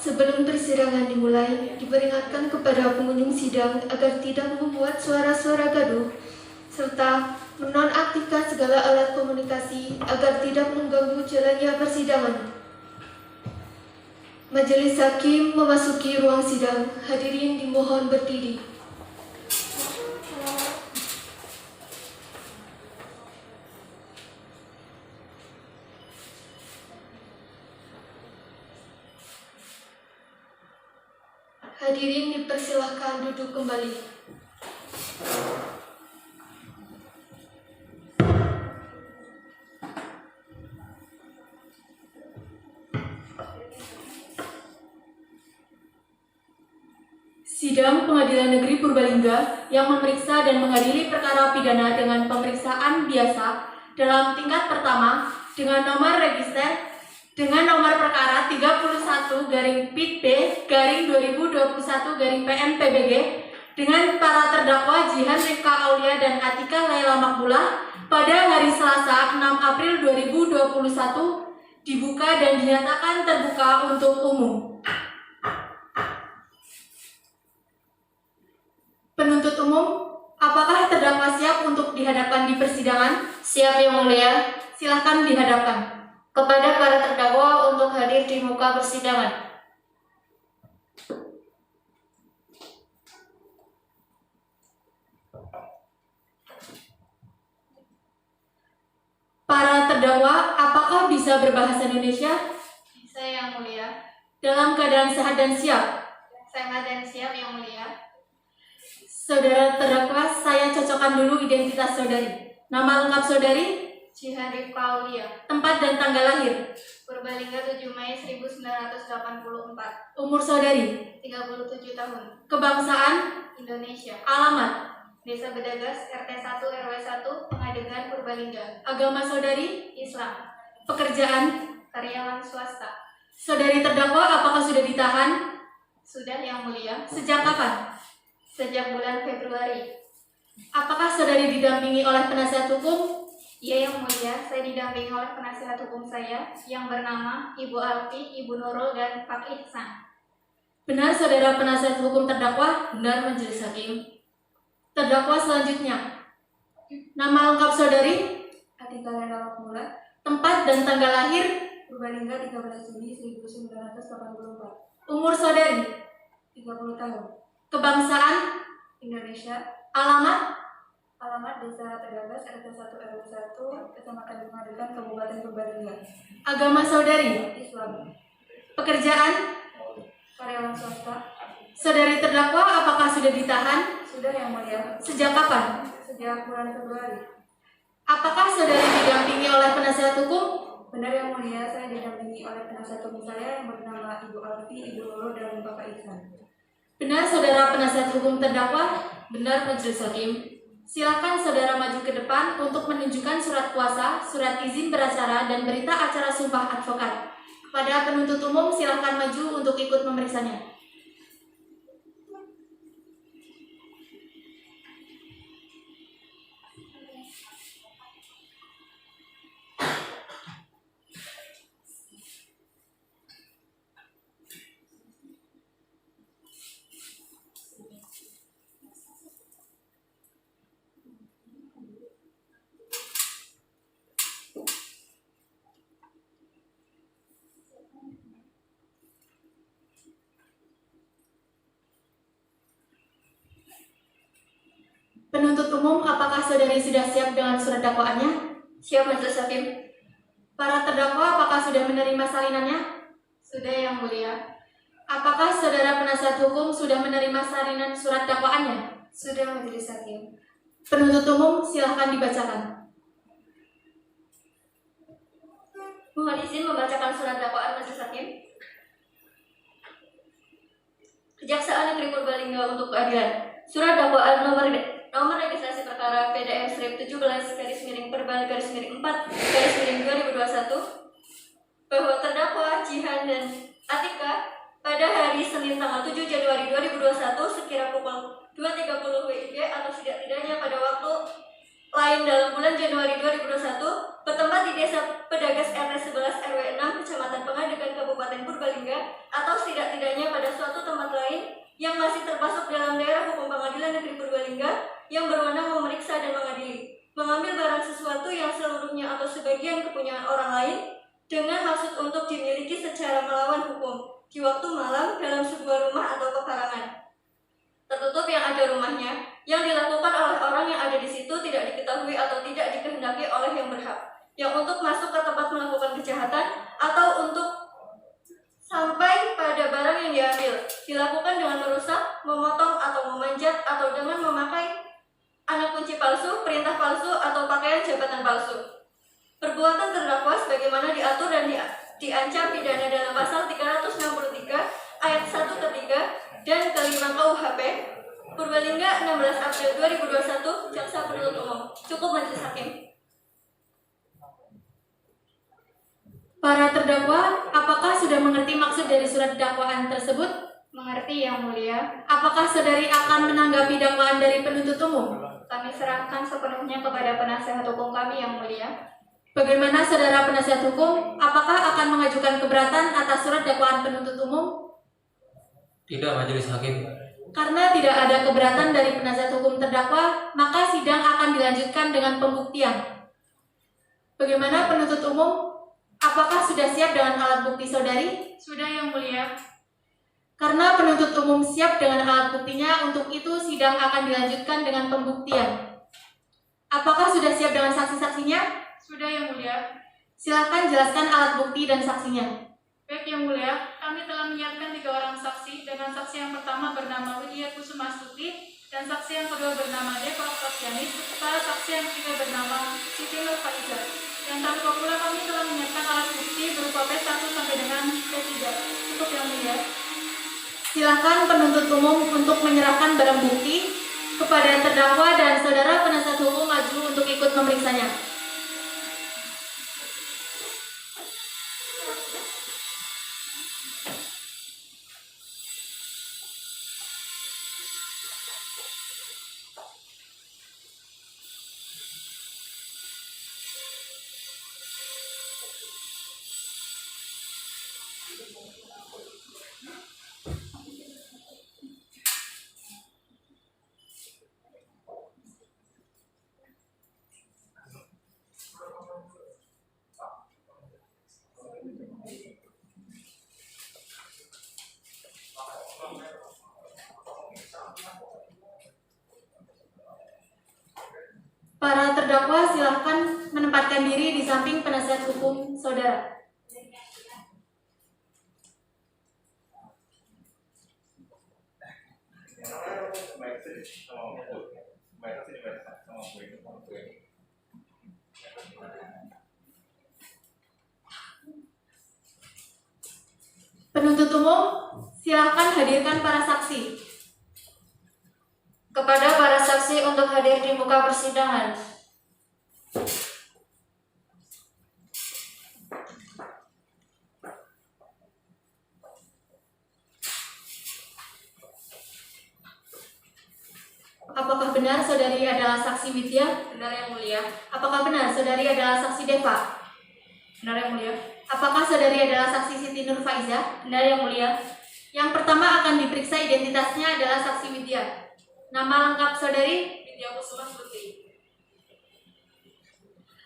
Sebelum persidangan dimulai, diperingatkan kepada pengunjung sidang agar tidak membuat suara-suara gaduh, serta menonaktifkan segala alat komunikasi agar tidak mengganggu jalannya persidangan. Majelis Hakim memasuki ruang sidang. Hadirin dimohon berdiri. Hadirin dipersilahkan duduk kembali. Sidang Pengadilan Negeri Purbalingga yang memeriksa dan mengadili perkara pidana dengan pemeriksaan biasa dalam tingkat pertama dengan nomor register dengan nomor perkara 31-PIT-B-2021-PN-PBG dengan para terdakwa Jihan Rifka Aulia dan Atika Laila Makbula pada hari Selasa 6 April 2021 dibuka dan dinyatakan terbuka untuk umum. Penuntut umum, apakah terdakwa siap untuk dihadapkan di persidangan? Siap, Yang Mulia. Silakan dihadapkan. Kepada para terdakwa untuk hadir di muka persidangan. Para terdakwa, apakah bisa berbahasa Indonesia? Bisa, Yang Mulia. Dalam keadaan sehat dan siap? Sehat dan siap, Yang Mulia. Saudara terdakwa, saya cocokkan dulu identitas saudari. Nama lengkap saudari? Jihan Rifka Aulia. Tempat dan tanggal lahir? Purbalingga 7 Mei 1984. Umur saudari? 37 tahun. Kebangsaan? Indonesia. Alamat? Desa Bedagas, RT 1 RW 1, Pengadegan, Purbalingga. Agama saudari? Islam. Pekerjaan? Karyawan swasta. Saudari terdakwa apakah sudah ditahan? Sudah, Yang Mulia. Sejak kapan? Sejak bulan Februari. Apakah saudari didampingi oleh penasihat hukum? Iya, Yang Mulia, saya didampingi oleh penasihat hukum saya yang bernama Ibu Alfi, Ibu Nurul, dan Pak Ihsan. Benar saudara penasihat hukum terdakwa? Benar Majelis Hakim. Terdakwa selanjutnya. Nama lengkap saudari? Atika Laila Makbula. Tempat dan tanggal lahir? Purbalingga 13 Juni 1984. Umur saudari? 30 tahun. Kebangsaan? Indonesia. Alamat? Alamat Desa Bedagas, RT 1 RW 1, Kecamatan Pengadegan, Kabupaten Purbalingga. Agama saudari? Islam. Pekerjaan? Karyawan swasta. Saudari terdakwa apakah sudah ditahan? Sudah, Yang Mulia. Sejak kapan? Sejak bulan Februari. Apakah saudari didampingi oleh penasihat hukum? Benar, Yang Mulia, saya didampingi oleh penasihat hukum saya yang bernama Ibu Alfi, Ibu Nurul, dan Bapak Ihsan. Benar saudara penasihat hukum terdakwa? Benar Majelis Hakim. Silakan saudara maju ke depan untuk menunjukkan surat kuasa, surat izin beracara, dan berita acara sumpah advokat. Kepada penuntut umum silakan maju untuk ikut memeriksanya. Penuntut umum, apakah saudari sudah siap dengan surat dakwaannya? Siap, Majelis Hakim. Para terdakwa apakah sudah menerima salinannya? Sudah, Yang Mulia. Apakah saudara penasihat hukum sudah menerima salinan surat dakwaannya? Sudah, Majelis Hakim. Penuntut umum, silahkan dibacakan. Mohon izin membacakan surat dakwaan, Majelis Hakim. Kejaksaan Negeri Purbalingga untuk keadilan. Surat dakwaan nomor registrasi perkara PDM strip 17/4/4/2021 bahwa terdakwa Jihan dan Atika pada hari Senin tanggal 7 Januari 2021 sekira pukul 2.30 WIB atau setidak-tidaknya pada waktu lain dalam bulan Januari 2021 bertempat di Desa Pedagas RT 11 RW 6 Kecamatan Pengadegan Kabupaten Purbalingga atau setidak-tidaknya pada suatu tempat lain yang masih termasuk dalam daerah hukum Pengadilan Negeri Purbalingga yang berwenang memeriksa dan mengadili, mengambil barang sesuatu yang seluruhnya atau sebagian kepunyaan orang lain dengan maksud untuk dimiliki secara melawan hukum di waktu malam dalam sebuah rumah atau pekarangan tertutup yang ada rumahnya, yang dilakukan oleh orang yang ada di situ tidak diketahui atau tidak dikehendaki oleh yang berhak, yang untuk masuk ke tempat melakukan kejahatan atau untuk sampai pada barang yang diambil, dilakukan dengan merusak, memotong atau memanjat atau dengan memakai anak kunci palsu, perintah palsu atau pakaian jabatan palsu. Perbuatan terdakwa sebagaimana diatur dan diancam pidana dalam pasal 363 ayat 1 ke 3 dan ke-5 KUHP Purbalingga 16 April 2021. Jaksa Penuntut Umum. Cukup majelis hakim. Para terdakwa, apakah sudah mengerti maksud dari surat dakwaan tersebut? Mengerti, Yang Mulia. Apakah saudari akan menanggapi dakwaan dari penuntut umum? Kami serahkan sepenuhnya kepada penasihat hukum kami, Yang Mulia. Bagaimana saudara penasihat hukum? Apakah akan mengajukan keberatan atas surat dakwaan penuntut umum? Tidak, majelis hakim. Karena tidak ada keberatan dari penasihat hukum terdakwa, maka sidang akan dilanjutkan dengan pembuktian. Bagaimana penuntut umum? Apakah sudah siap dengan alat bukti saudari? Sudah, Yang Mulia. Karena penuntut umum siap dengan alat buktinya, untuk itu sidang akan dilanjutkan dengan pembuktian. Apakah sudah siap dengan saksi-saksinya? Sudah, Yang Mulia. Silakan jelaskan alat bukti dan saksinya. Baik, Yang Mulia, kami telah menyiapkan 3 orang saksi, dengan saksi yang pertama bernama Widya Kusumastuti, dan saksi yang kedua bernama Deva Oktaviani, serta saksi yang ketiga bernama Siti Nur Faiza. Yang tanpa pula kami telah menyiapkan alat bukti berupa P1 sampai dengan P3. Cukup, Yang Mulia. Silakan penuntut umum untuk menyerahkan barang bukti kepada terdakwa dan saudara penasihat hukum maju untuk ikut memeriksanya. Para terdakwa silahkan menempatkan diri di samping penasihat hukum saudara. Penuntut umum, silahkan hadirkan para saksi. Kepada para saksi untuk hadir di muka persidangan. Apakah benar saudari adalah saksi Widya? Benar, Yang Mulia. Apakah benar saudari adalah saksi Deva? Benar, Yang Mulia. Apakah saudari adalah saksi Siti Nur Faiza? Benar, Yang Mulia. Yang pertama akan diperiksa identitasnya adalah saksi Widya. Nama lengkap saudari? Widya Kusumastuti.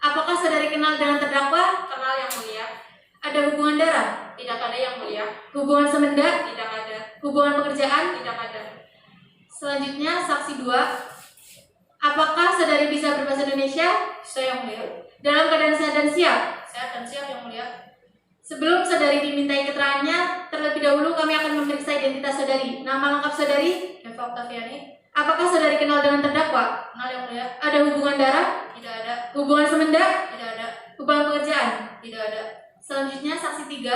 Apakah saudari kenal dengan terdakwa? Kenal, Yang Mulia. Ada hubungan darah? Tidak ada, Yang Mulia. Hubungan semenda? Tidak ada. Hubungan pekerjaan? Tidak ada. Selanjutnya saksi 2. Apakah saudari bisa berbahasa Indonesia? Saya, Yang Mulia. Dalam keadaan sehat dan siap? Sehat dan siap, Yang Mulia. Sebelum saudari dimintai keterangannya, terlebih dahulu kami akan memeriksa identitas saudari. Nama lengkap saudari? Deva Oktaviani. Apakah saudari kenal dengan terdakwa? Kenal, Yang Mulia. Ada hubungan darah? Tidak ada. Hubungan semenda? Tidak ada. Hubungan pekerjaan? Tidak ada. Selanjutnya saksi 3.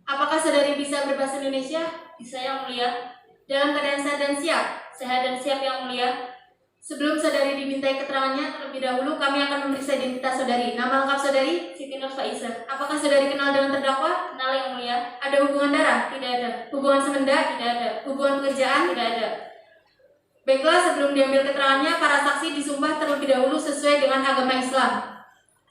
Apakah saudari bisa berbahasa Indonesia? Bisa, Yang Mulia. Dalam keadaan sehat dan siap? Sehat dan siap, Yang Mulia. Sebelum saudari dimintai keterangannya, terlebih dahulu kami akan memeriksa identitas saudari. Nama lengkap saudari? Siti Nur Faiza. Apakah saudari kenal dengan terdakwa? Kenal, Yang Mulia. Ada hubungan darah? Tidak ada. Hubungan semenda? Tidak ada. Hubungan pekerjaan? Tidak ada. Baiklah, sebelum diambil keterangannya, para saksi disumpah terlebih dahulu sesuai dengan agama Islam.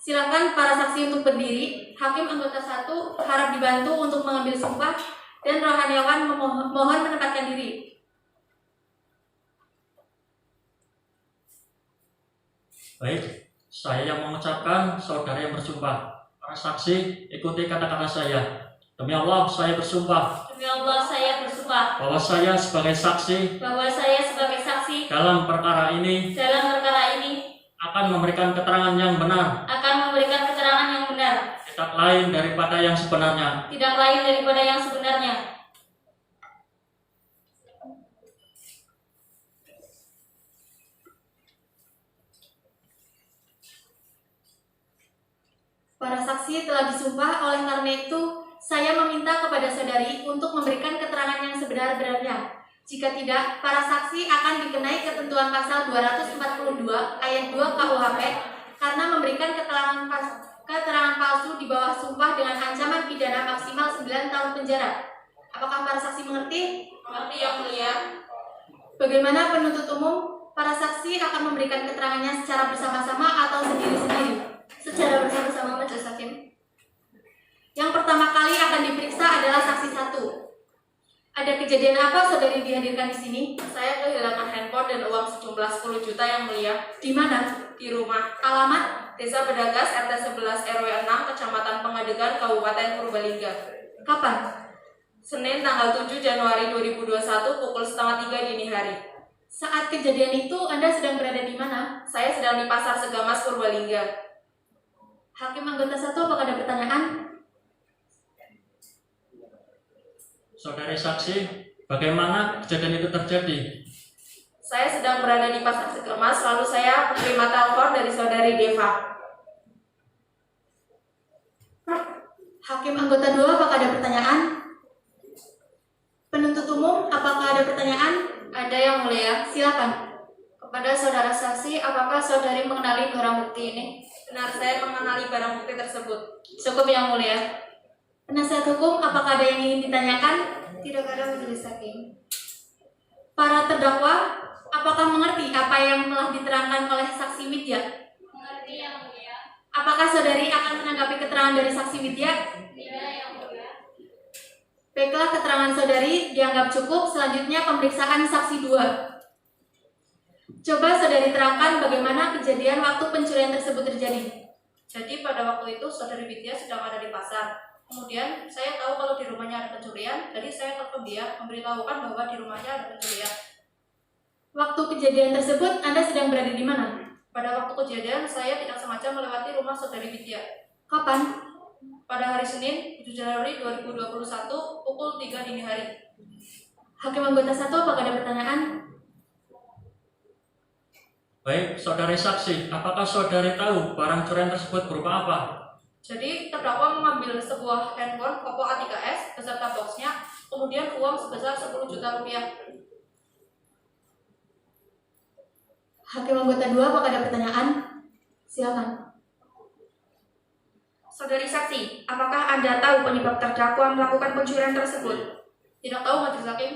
Silakan para saksi untuk berdiri. Hakim anggota 1 harap dibantu untuk mengambil sumpah dan rohaniawan mohon menempatkan diri. Baik, saya yang mengucapkan, saudara yang bersumpah. Para saksi, ikuti kata-kata saya. Demi Allah, saya bersumpah Demi Allah, saya bersumpah bahwa saya sebagai saksi bahwa saya sebagai saksi dalam perkara ini dalam perkara ini akan memberikan keterangan yang benar, akan memberikan keterangan yang benar, tidak lain daripada yang sebenarnya. tidak lain daripada yang sebenarnya. Para saksi telah disumpah, oleh karena itu saya meminta kepada saudari untuk memberikan keterangan yang sebenar-benarnya. Jika tidak, para saksi akan dikenai ketentuan pasal 242 ayat 2 KUHP karena memberikan keterangan palsu di bawah sumpah dengan ancaman pidana maksimal 9 tahun penjara. Apakah para saksi mengerti? Mengerti yang mulia. Bagaimana penuntut umum? Para saksi akan memberikan keterangannya secara bersama-sama atau sendiri-sendiri? Secara bersama-sama majelis hakim. Yang pertama kali akan diperiksa adalah saksi 1. Ada kejadian apa saudari dihadirkan di sini? Saya kehilangan handphone dan uang sejumlah 10 juta yang mulia. Di mana? Di rumah. Alamat? Desa Bedagas, RT 11 RW 6, Kecamatan Pengadegan, Kabupaten Purbalingga. Kapan? Senin tanggal 7 Januari 2021 pukul setengah 3 dini hari. Saat kejadian itu Anda sedang berada di mana? Saya sedang di Pasar Segamas Purbalingga. Hakim anggota 1, apakah ada pertanyaan? Saudari saksi, bagaimana kejadian itu terjadi? Saya sedang berada di Pasar Segamas, lalu saya menerima telepon dari saudari Deva. Hakim anggota 2, apakah ada pertanyaan? Penuntut umum, apakah ada pertanyaan? Ada yang mulia. Silakan. Kepada saudara saksi, apakah saudari mengenali barang bukti ini? Benar, saya mengenali barang bukti tersebut. Cukup yang mulia. Penasihat hukum, apakah ada yang ingin ditanyakan? Tidak ada majelis hakim. Para terdakwa, apakah mengerti apa yang telah diterangkan oleh saksi Widya? Mengerti yang mulia. Apakah saudari akan menanggapi keterangan dari saksi Widya? Tidak yang mulia. Baiklah, keterangan saudari dianggap cukup. Selanjutnya pemeriksaan saksi 2. Coba saudari terangkan bagaimana kejadian waktu pencurian tersebut terjadi. Jadi pada waktu itu saudari Widya sedang ada di pasar. Kemudian saya tahu kalau di rumahnya ada pencurian, jadi saya telepon dia memberitahukan bahwa di rumahnya ada pencurian. Waktu kejadian tersebut Anda sedang berada di mana? Pada waktu kejadian saya tidak sengaja melewati rumah saudari Widya. Kapan? Pada hari Senin 7 Januari 2021 pukul 3 dini hari. Hakim anggota 1, apakah ada pertanyaan? Baik, saudari saksi, apakah saudari tahu barang curian tersebut berupa apa? Jadi terdakwa mengambil sebuah handphone Oppo A3s beserta boxnya, kemudian uang sebesar 10 juta rupiah. Hakim anggota 2, apakah ada pertanyaan? Silakan. Saudari saksi, apakah Anda tahu penyebab terdakwa melakukan pencurian tersebut? Tidak tahu majelis hakim.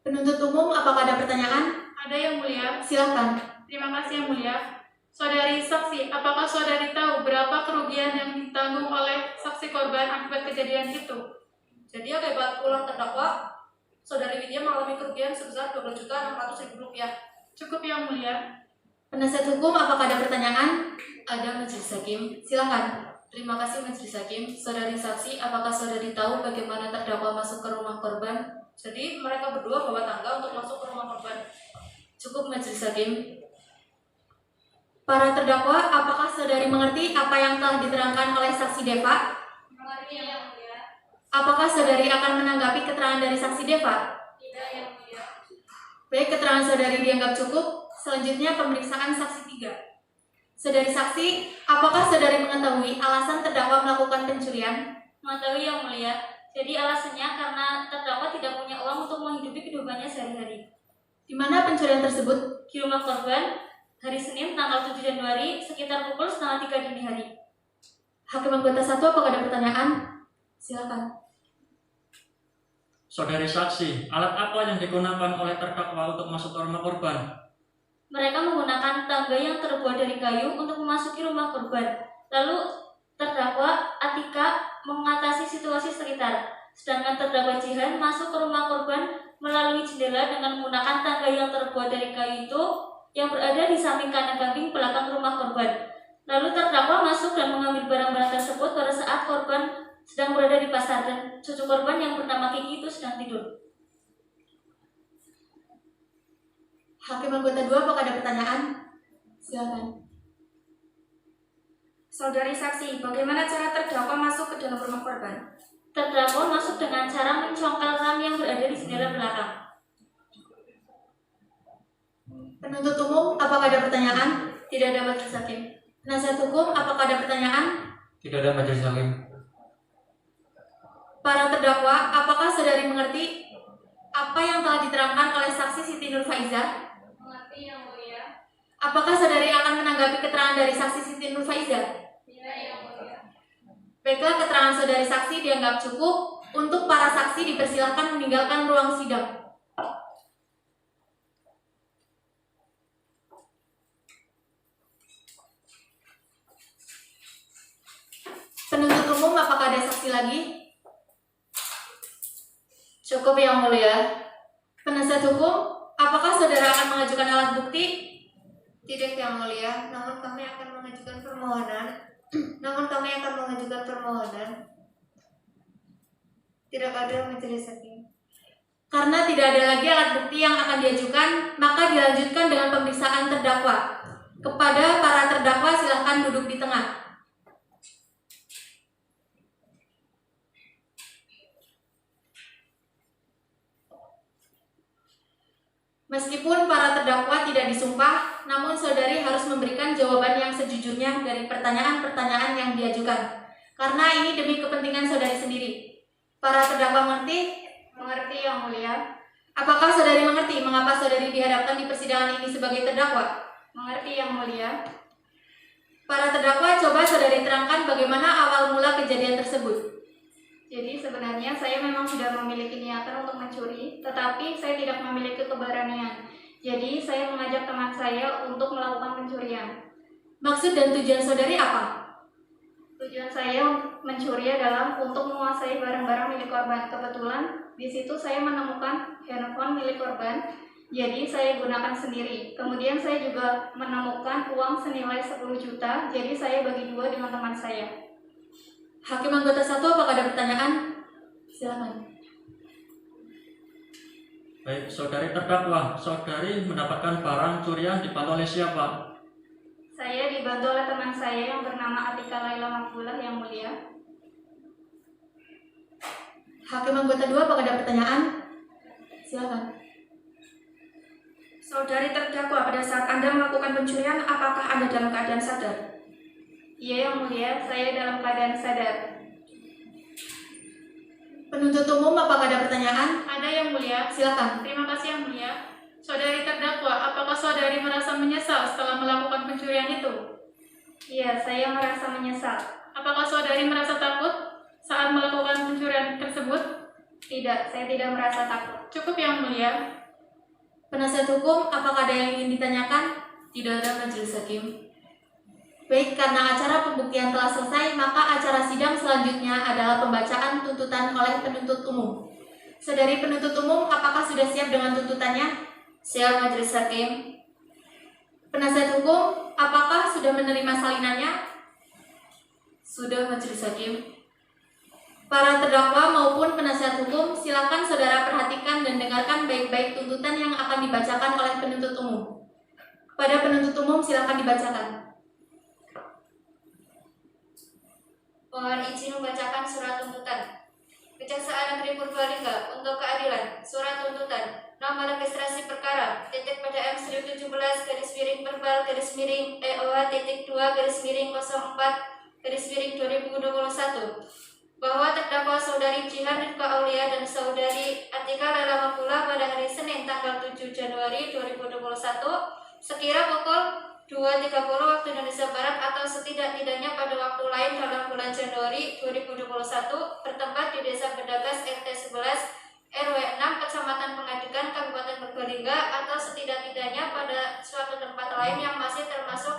Penuntut umum, apakah ada pertanyaan? Ada yang mulia. Silakan. Terima kasih yang mulia. Saudari saksi, apakah saudari tahu berapa kerugian yang ditanggung oleh saksi korban akibat kejadian itu? Jadi akibat ulah terdakwa, saudari Widya mengalami kerugian sebesar 12.600.000 rupiah. Cukup yang mulia. Penasihat hukum, apakah ada pertanyaan? Ada majelis hakim. Silakan. Terima kasih majelis hakim. Saudari saksi, apakah saudari tahu bagaimana terdakwa masuk ke rumah korban? Jadi mereka berdua bawa tangga untuk masuk ke rumah korban. Cukup majelis hakim. Para terdakwa, apakah saudari mengerti apa yang telah diterangkan oleh saksi Deva? Mengerti yang mulia. Apakah saudari akan menanggapi keterangan dari saksi Deva? Tidak yang mulia. Baik, keterangan saudari dianggap cukup. Selanjutnya pemeriksaan saksi 3. Saudari saksi, apakah saudari mengetahui alasan terdakwa melakukan pencurian? Mengetahui yang mulia. Jadi alasannya karena terdakwa tidak punya uang untuk menghidupi kehidupannya sehari-hari. Di mana pencurian tersebut? Di rumah korban, hari Senin tanggal 7 Januari sekitar pukul setengah 3 dini hari. Hakim anggota 1, apakah ada pertanyaan? Silakan. Saudari saksi, alat apa yang digunakan oleh terdakwa untuk masuk ke rumah korban? Mereka menggunakan tangga yang terbuat dari kayu untuk memasuki rumah korban. Lalu terdakwa Atika mengatasi situasi sekitar, sedangkan terdakwa Jihan masuk ke rumah korban melalui jendela dengan menggunakan tangga yang terbuat dari kayu itu yang berada di samping kanan kambing belakang rumah korban. Lalu terdakwa masuk dan mengambil barang-barang tersebut pada saat korban sedang berada di pasar dan cucu korban yang bernama Kiki itu sedang tidur. Hakim anggota 2, apakah ada pertanyaan? Silakan. Saudari saksi, bagaimana cara terdakwa masuk ke dalam rumah korban? Terdakwa masuk dengan cara mencongkel ram yang berada di jendela belakang. Penuntut umum, apakah ada pertanyaan? Tidak ada majelis hakim. Penasihat hukum, apakah ada pertanyaan? Tidak ada majelis hakim. Para terdakwa, apakah saudari mengerti apa yang telah diterangkan oleh saksi Siti Nur Faiza? Mengerti yang mulia. Apakah saudari akan menanggapi keterangan dari saksi Siti Nur Faiza? Tidak yang mulia. Baiklah, keterangan saudari saksi dianggap cukup. Untuk para saksi dipersilakan meninggalkan ruang sidang. Penuntut umum, apakah ada saksi lagi? Cukup yang mulia. Penasihat hukum, apakah saudara akan mengajukan alat bukti? Tidak yang mulia, namun kami akan mengajukan permohonan. Tidak ada majelis hakim. Karena tidak ada lagi alat bukti yang akan diajukan, maka dilanjutkan dengan pemeriksaan terdakwa. Kepada para terdakwa, silahkan duduk di tengah. Meskipun para terdakwa tidak disumpah, namun saudari harus memberikan jawaban yang sejujurnya dari pertanyaan-pertanyaan yang diajukan. Karena ini demi kepentingan saudari sendiri. Para terdakwa mengerti? Mengerti yang mulia. Apakah saudari mengerti mengapa saudari dihadapkan di persidangan ini sebagai terdakwa? Mengerti yang mulia. Para terdakwa, coba saudari terangkan bagaimana awal mula kejadian tersebut. Jadi sebenarnya saya memang sudah memiliki niatan untuk mencuri, tetapi saya tidak memiliki keberanian. Jadi saya mengajak teman saya untuk melakukan pencurian. Maksud dan tujuan saudari apa? Tujuan saya mencuri adalah untuk menguasai barang-barang milik korban. Kebetulan di situ saya menemukan handphone milik korban, jadi saya gunakan sendiri. Kemudian saya juga menemukan uang senilai 10 juta, jadi saya bagi dua dengan teman saya. Hakim anggota 1, apakah ada pertanyaan? Silakan. Baik, saudari terdakwa, saudari mendapatkan barang curian dibantu oleh siapa? Saya dibantu oleh teman saya yang bernama Atika Laila Makbulah yang mulia. Hakim anggota 2, apakah ada pertanyaan? Silakan. Saudari terdakwa, pada saat Anda melakukan pencurian, apakah Anda dalam keadaan sadar? Iya yang mulia, saya dalam keadaan sadar. Penuntut umum, apakah ada pertanyaan? Ada yang mulia. Silakan. Terima kasih yang mulia. Saudari terdakwa, apakah saudari merasa menyesal setelah melakukan pencurian itu? Iya, saya merasa menyesal. Apakah saudari merasa takut saat melakukan pencurian tersebut? Tidak, saya tidak merasa takut. Cukup yang mulia. Penasihat hukum, apakah ada yang ingin ditanyakan? Tidak ada majelis hakim. Baik, karena acara pembuktian telah selesai, maka acara sidang selanjutnya adalah pembacaan tuntutan oleh penuntut umum. Saudari penuntut umum, apakah sudah siap dengan tuntutannya? Siap majelis hakim. Penasihat hukum, apakah sudah menerima salinannya? Sudah majelis hakim. Para terdakwa maupun penasihat hukum, silakan saudara perhatikan dan dengarkan baik-baik tuntutan yang akan dibacakan oleh penuntut umum. Kepada penuntut umum, silakan dibacakan. Mohon izin membacakan surat tuntutan. Kejaksaan Negeri Purbalingga untuk keadilan. Surat tuntutan. Nomor registrasi perkara titik pada M1017 garis miring verbal garis miring EOH titik 2 garis miring 04 garis miring 2021 bahwa terdakwa saudari Jihan Rifka Aulia dan saudari Atika Laila Makbulah pada hari Senin tanggal 7 Januari 2021 sekira pukul 2.30 waktu Indonesia Barat atau setidak-tidaknya pada waktu lain dalam bulan Januari 2021 bertempat di Desa Bedagas RT 11 RW 6 Kecamatan Pengadegan Kabupaten Purbalingga atau setidak-tidaknya pada suatu atau tempat lain yang masih termasuk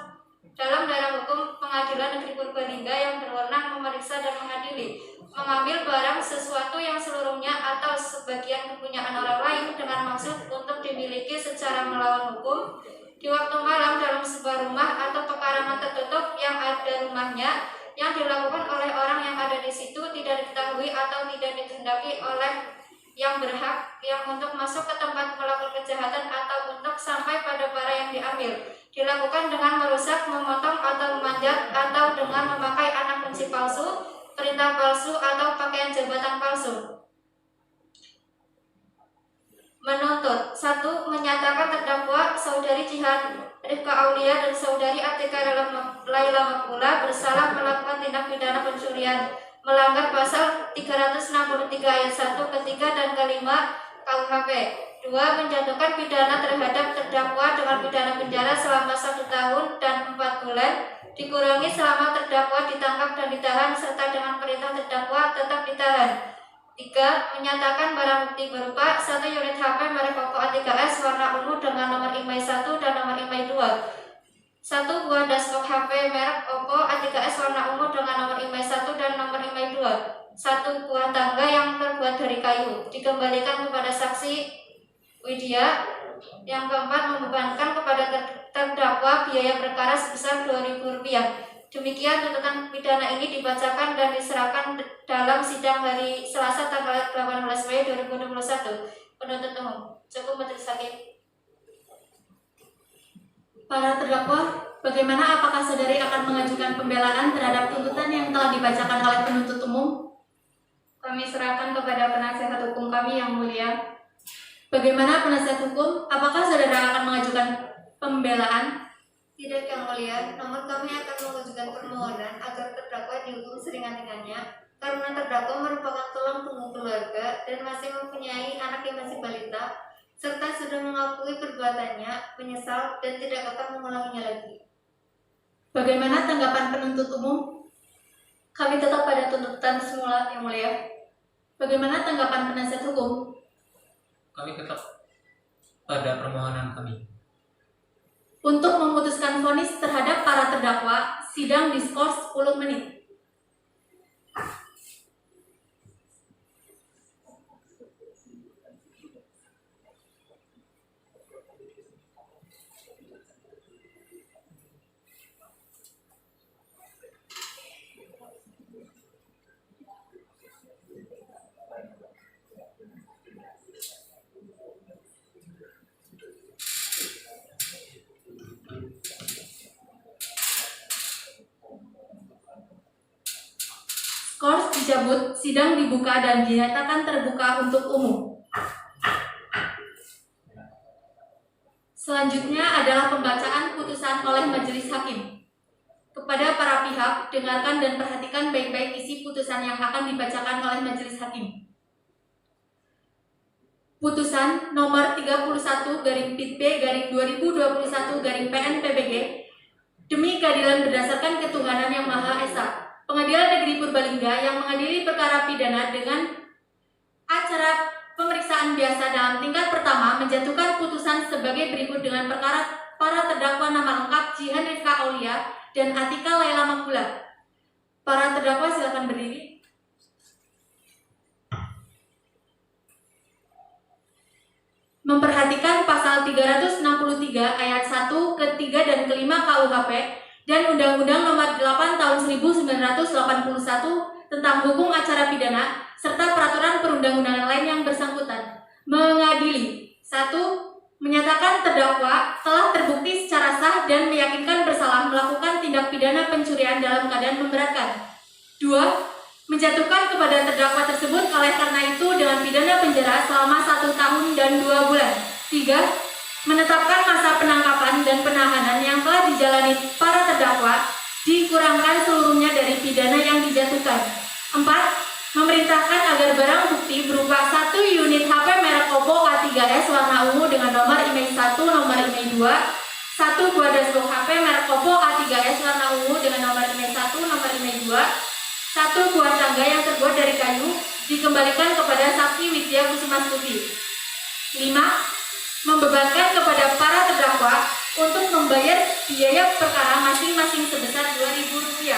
dalam daerah hukum pengadilan negeri Purbalingga yang berwenang memeriksa dan mengadili, mengambil barang sesuatu yang seluruhnya atau sebagian kepunyaan orang lain dengan maksud untuk dimiliki secara melawan hukum di waktu malam dalam sebuah rumah atau pekarangan tertutup yang ada rumahnya, yang dilakukan oleh orang yang ada di situ tidak diketahui atau tidak dikehendaki oleh yang berhak yang untuk masuk ke tempat melakukan kejahatan atau untuk sampai pada barang yang diambil, dilakukan dengan merusak, memotong atau memanjat atau dengan memakai anak kunci palsu, perintah palsu atau pakaian jabatan palsu. Menuntut: 1. Menyatakan terdakwa saudari Jihan Rifka Aulia dan saudari Atika Laila Makmula bersalah melakukan tindak pidana pencurian melanggar pasal 363 ayat 1 ketiga dan kelima KUHP. 2. Menjatuhkan pidana terhadap terdakwa dengan pidana penjara selama 1 tahun dan 4 bulan dikurangi selama terdakwa ditangkap dan ditahan serta dengan perintah terdakwa tetap ditahan. 3. Menyatakan barang bukti berupa 1 unit HP merek Oppo A3s warna ungu dengan nomor IMEI 1 dan nomor IMEI 2, 1 buah dashboard HP merek Oppo A3s warna ungu dengan nomor IMEI 1 dan nomor IMEI 2, 1 buah tangga yang terbuat dari kayu dikembalikan kepada saksi Widya. Yang keempat, membebankan kepada terdakwa biaya perkara sebesar Rp2.000. Demikian tuntutan pidana ini dibacakan dan diserahkan dalam sidang hari Selasa tanggal 18 Mei 2021. Penuntut umum. Cukup Majelis Hakim. Para terdakwa, bagaimana apakah saudari akan mengajukan pembelaan terhadap tuntutan yang telah dibacakan oleh penuntut umum? Kami serahkan kepada penasihat hukum kami yang mulia. Bagaimana penasihat hukum, apakah saudara akan mengajukan pembelaan? Tidak yang mulia, namun kami akan mengajukan permohonan agar terdakwa dihukum seringan-ringannya karena terdakwa merupakan tulang punggung keluarga dan masih mempunyai anak yang masih balita serta sudah mengakui perbuatannya, menyesal dan tidak akan mengulanginya lagi. Bagaimana tanggapan penuntut umum? Kami tetap pada tuntutan semula yang mulia. Bagaimana tanggapan penasihat hukum? Kami tetap pada permohonan kami. Untuk memutuskan vonis terhadap para terdakwa, sidang diskors 10 menit. Skors dicabut, sidang dibuka dan dinyatakan terbuka untuk umum. Selanjutnya adalah pembacaan putusan oleh majelis hakim. Kepada para pihak, dengarkan dan perhatikan baik-baik isi putusan yang akan dibacakan oleh majelis hakim. Putusan nomor 31/PB/2021/PN-PBG demi keadilan berdasarkan ketuhanan yang Maha Esa. Pengadilan Negeri Purbalingga yang mengadili perkara pidana dengan acara pemeriksaan biasa dalam tingkat pertama menjatuhkan putusan sebagai berikut dengan perkara para terdakwa nama lengkap Jihan Rifka Aulia dan Atika Laila Makmula. Para terdakwa silakan berdiri. Memperhatikan pasal 363 ayat 1, ketiga dan kelima KUHP dan Undang-Undang Nomor 8 Tahun 1981 tentang Hukum Acara Pidana serta peraturan perundang-undangan lain yang bersangkutan. Mengadili. 1. Menyatakan terdakwa telah terbukti secara sah dan meyakinkan bersalah melakukan tindak pidana pencurian dalam keadaan memberatkan. 2. Menjatuhkan kepada terdakwa tersebut oleh karena itu dengan pidana penjara selama 1 tahun dan 2 bulan. 3. Menetapkan masa penangkapan dan penahanan yang telah dijalani para terdakwa dikurangkan seluruhnya dari pidana yang dijatuhkan. 4. Memerintahkan agar barang bukti berupa 1 unit HP merek Oppo A3s warna ungu dengan nomor IMEI 1, nomor IMEI 2, 1 buah dashboard HP merek Oppo A3s warna ungu dengan nomor IMEI 1, nomor IMEI 2, 1 buah tangga yang terbuat dari kayu dikembalikan kepada saksi Widya Kusumastuti. 5. Membebankan kepada para terdakwa untuk membayar biaya perkara masing-masing sebesar Rp2.000.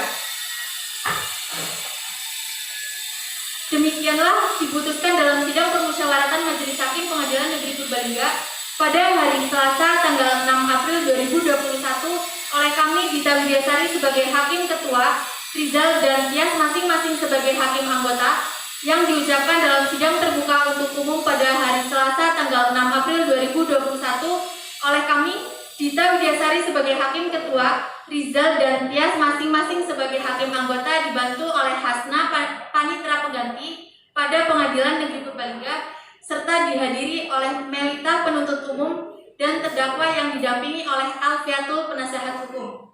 Demikianlah diputuskan dalam sidang permusyawaratan Majelis Hakim Pengadilan Negeri Purbalingga pada hari Selasa tanggal 6 April 2021 oleh kami Dita Widyasari sebagai Hakim Ketua, Rizal dan Tias masing-masing sebagai Hakim Anggota, yang diucapkan dalam sidang terbuka untuk umum pada hari Selasa tanggal 6 April 2021 oleh kami Dita Widyasari sebagai Hakim Ketua, Rizal dan Tias masing-masing sebagai Hakim Anggota dibantu oleh Hasna Panitra Pengganti pada Pengadilan Negeri Purbalingga serta dihadiri oleh Melita penuntut umum dan terdakwa yang didampingi oleh Alfiatul penasihat hukum.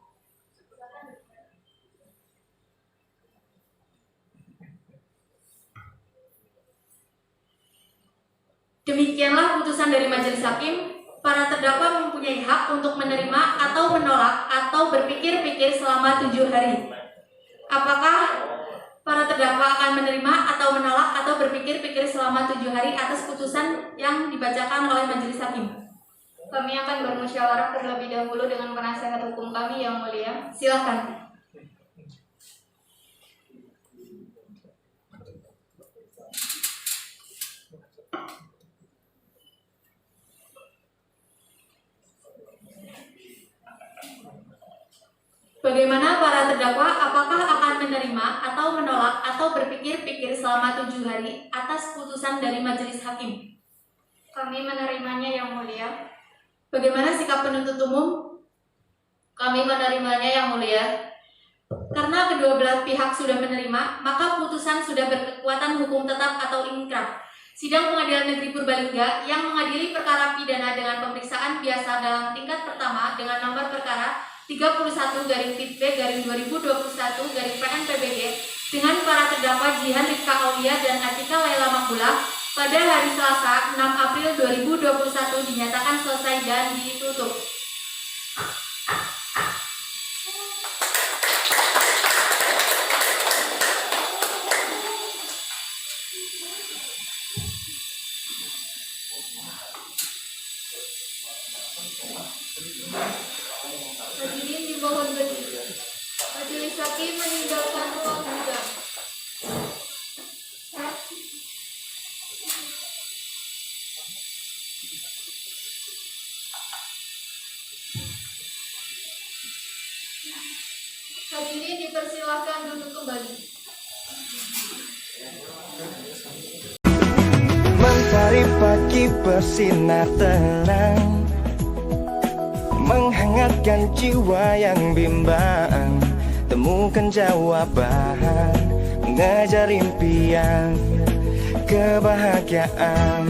Demikianlah putusan dari Majelis Hakim. Para terdakwa mempunyai hak untuk menerima atau menolak atau berpikir-pikir selama 7 hari. Apakah para terdakwa akan menerima atau menolak atau berpikir-pikir selama 7 hari atas putusan yang dibacakan oleh Majelis Hakim? Kami akan bermusyawarah terlebih dahulu dengan penasihat hukum kami yang mulia. Silakan. Bagaimana para terdakwa, apakah akan menerima atau menolak atau berpikir-pikir selama 7 hari atas putusan dari Majelis Hakim? Kami menerimanya yang mulia. Bagaimana sikap penuntut umum? Kami menerimanya yang mulia. Karena kedua belah pihak sudah menerima, maka putusan sudah berkekuatan hukum tetap atau inkrah. Sidang Pengadilan Negeri Purbalingga yang mengadili perkara pidana dengan pemeriksaan biasa dalam tingkat pertama dengan nomor perkara 31-PIB-2021-PNPBG dengan para terdakwa Jihan Rifka Aulia dan Atika Laila Makbula pada hari Selasa 6 April 2021 dinyatakan selesai dan ditutup. Hadirin dimohon berdiri. Majelis Hakim meninggalkan ruang sidang. Hadirin dipersilahkan duduk kembali. Mentari pagi bersinar terang, menghangatkan jiwa yang bimbang. Temukan jawaban, mengejar impian, kebahagiaan.